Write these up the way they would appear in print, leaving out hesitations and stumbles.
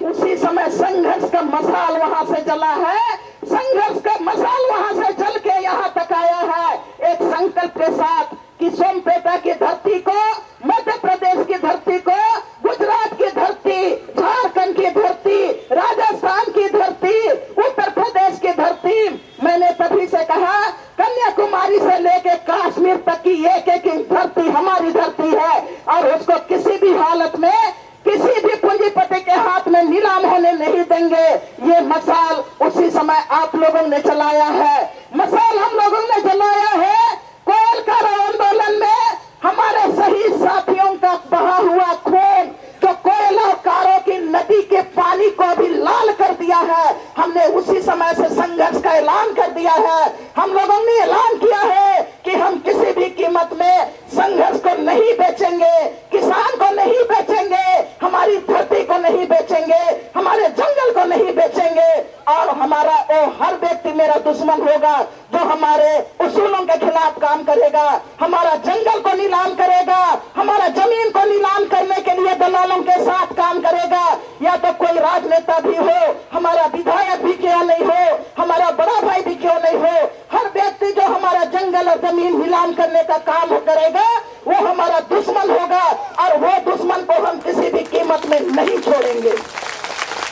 उसी समय संघर्ष का मसाल वहां से जला है, संघर्ष का मसाल वहां से जल के यहाँ तक आया है, एक संकल्प के साथ कि सोमपेटा की धरती को, मध्य प्रदेश की धरती को, गुजरात की धरती, झारखंड की धरती, राजस्थान की धरती, उत्तर प्रदेश की धरती, मैंने तभी से कहा कन्याकुमारी से लेके कश्मीर तक की एक एक धरती हमारी धरती है और उसको किसी भी हालत में किसी भी पूंजीपति के हाथ में नीलाम होने नहीं देंगे। ये मसाल उसी समय आप लोगों ने चलाया है, मसाल हम लोगों ने जलाया है। कोयल का आंदोलन में हमारे शहीद साथियों का बहा हुआ खून जो कोयलाकारों की नदी के पानी को भी लाल कर दिया है, हमने उसी समय से संघर्ष का ऐलान कर दिया है। हम लोगों ने ऐलान किया है कि हम किसी भी कीमत में संघर्ष को नहीं बेचेंगे, किसान को नहीं बेचेंगे, हमारी धरती को नहीं बेचेंगे, हमारे जंगल को नहीं बेचेंगे और हमारा वो हर व्यक्ति मेरा दुश्मन होगा जो हमारे उसूलों के खिलाफ काम करेगा, हमारा जंगल को नीलाम करेगा, हमारा जमीन को नीलाम करने के लिए दलालों के साथ काम करेगा। या तो कोई राजनेता भी हो, हमारा विधायक भी क्यों नहीं हो, हमारा बड़ा भाई भी क्यों नहीं हो, हर व्यक्ति जो हमारा जंगल और जमीन नीलाम करने का काम करेगा वो हमारा दुश्मन होगा और वो दुश्मन को हम किसी भी कीमत में नहीं छोड़ेंगे।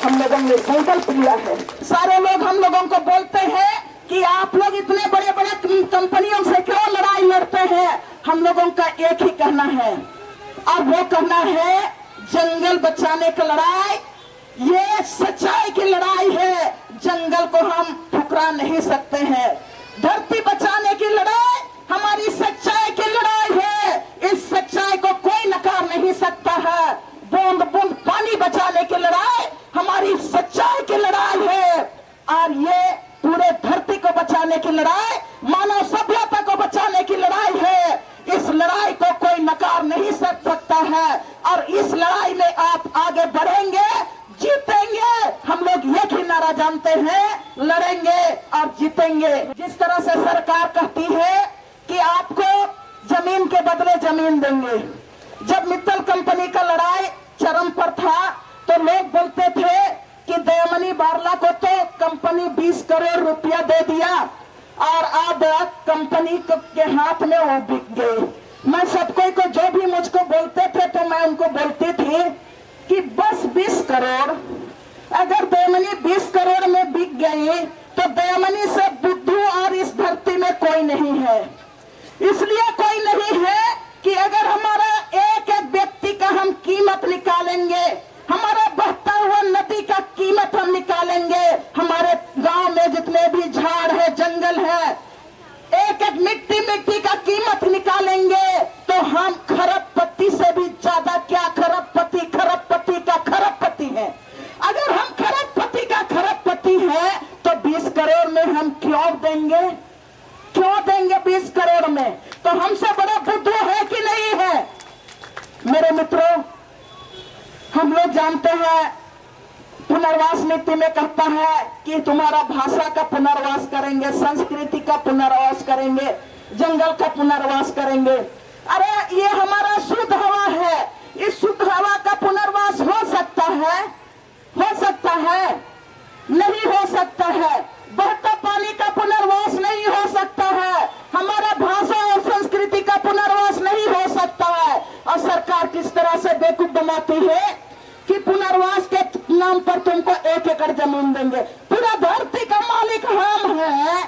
हम लोगों ने संकल्प लिया है। सारे लोग हम लोगों को बोलते हैं कि आप लोग इतने बड़े बड़े कंपनियों से क्यों लड़ाई लड़ते हैं। हम लोगों का एक ही कहना है और वो कहना है जंगल बचाने की लड़ाई, ये सच्चाई की लड़ाई है, जंगल को हम ठुकरा नहीं सकते हैं। धरती बचाने की लड़ाई हमारी सच्चाई की लड़ाई है, इस सच्चाई को कोई नकार नहीं सकता है। बूंद बूंद पानी बचाने की लड़ाई हमारी सच्चाई की लड़ाई है और ये पूरे धरती को बचाने की लड़ाई, मानव सभ्यता को बचाने की लड़ाई है। इस लड़ाई को कोई नकार नहीं सकता है और इस लड़ाई में आप आगे बढ़ेंगे, जीतेंगे। हम लोग एक ही नारा जानते हैं, लड़ेंगे और जीतेंगे। जिस तरह से सरकार कहती है कि आपको जमीन के बदले जमीन देंगे, जब मित्तल कंपनी का लड़ाई चरम पर था तो लोग बोलते थे कि दयामनी बारला को तो कंपनी 20 करोड़ रुपया दे दिया और अब कंपनी के हाथ में वो बिक गई। मैं सबको को जो भी मुझको बोलते थे तो मैं उनको बोलती थी कि बस 20 करोड़, अगर दयामनी 20 करोड़ में बिक गई तो दयामनी से बुद्धू और इस धरती में कोई नहीं है। इसलिए कोई नहीं है कि अगर हमारा एक एक व्यक्ति का हम कीमत निकालेंगे, हमारा बहता हुआ नदी का कीमत हम निकालेंगे, हमारे गांव में जितने भी झाड़ है, जंगल है, एक एक मिट्टी मिट्टी का कीमत निकालेंगे तो हम खरबपति से भी ज्यादा क्या खरबपति का खरबपति है। अगर हम खरबपति का खरबपति है तो 20 करोड़ में हम क्यों देंगे 20 करोड़ में? तो हमसे बड़ा बुद्धू है कि नहीं है? मेरे मित्रों, हम लोग जानते हैं पुनर्वास नीति में कहता है कि तुम्हारा भाषा का पुनर्वास करेंगे, संस्कृति का पुनर्वास करेंगे, जंगल का पुनर्वास करेंगे। अरे ये हमारा शुद्ध हवा है, इस शुद्ध हवा का पुनर्वास हो सकता है? हो सकता है? नहीं हो सकता है। बहता पानी का पुनर्वास नहीं हो सकता है, हमारा भाषा और संस्कृति का पुनर्वास नहीं हो सकता है। और सरकार किस तरह से बेवकूफ बनाती है कि पुनर्वास के नाम पर तुमको 1 एकड़ जमीन देंगे। पूरा धरती का मालिक हम है,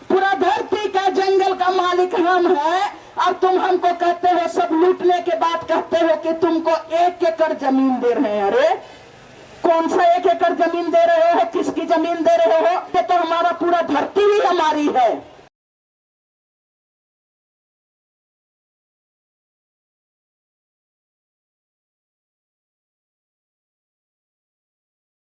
पूरा धरती का जंगल का मालिक हम है और तुम हमको कहते हो, सब लूटने के बाद कहते हो कि तुमको 1 एकड़ जमीन दे रहे हैं। अरे कौन सा 1 एकड़ जमीन दे रहे हो? किसकी जमीन दे रहे हो? ये तो हमारा पूरा धरती ही हमारी है।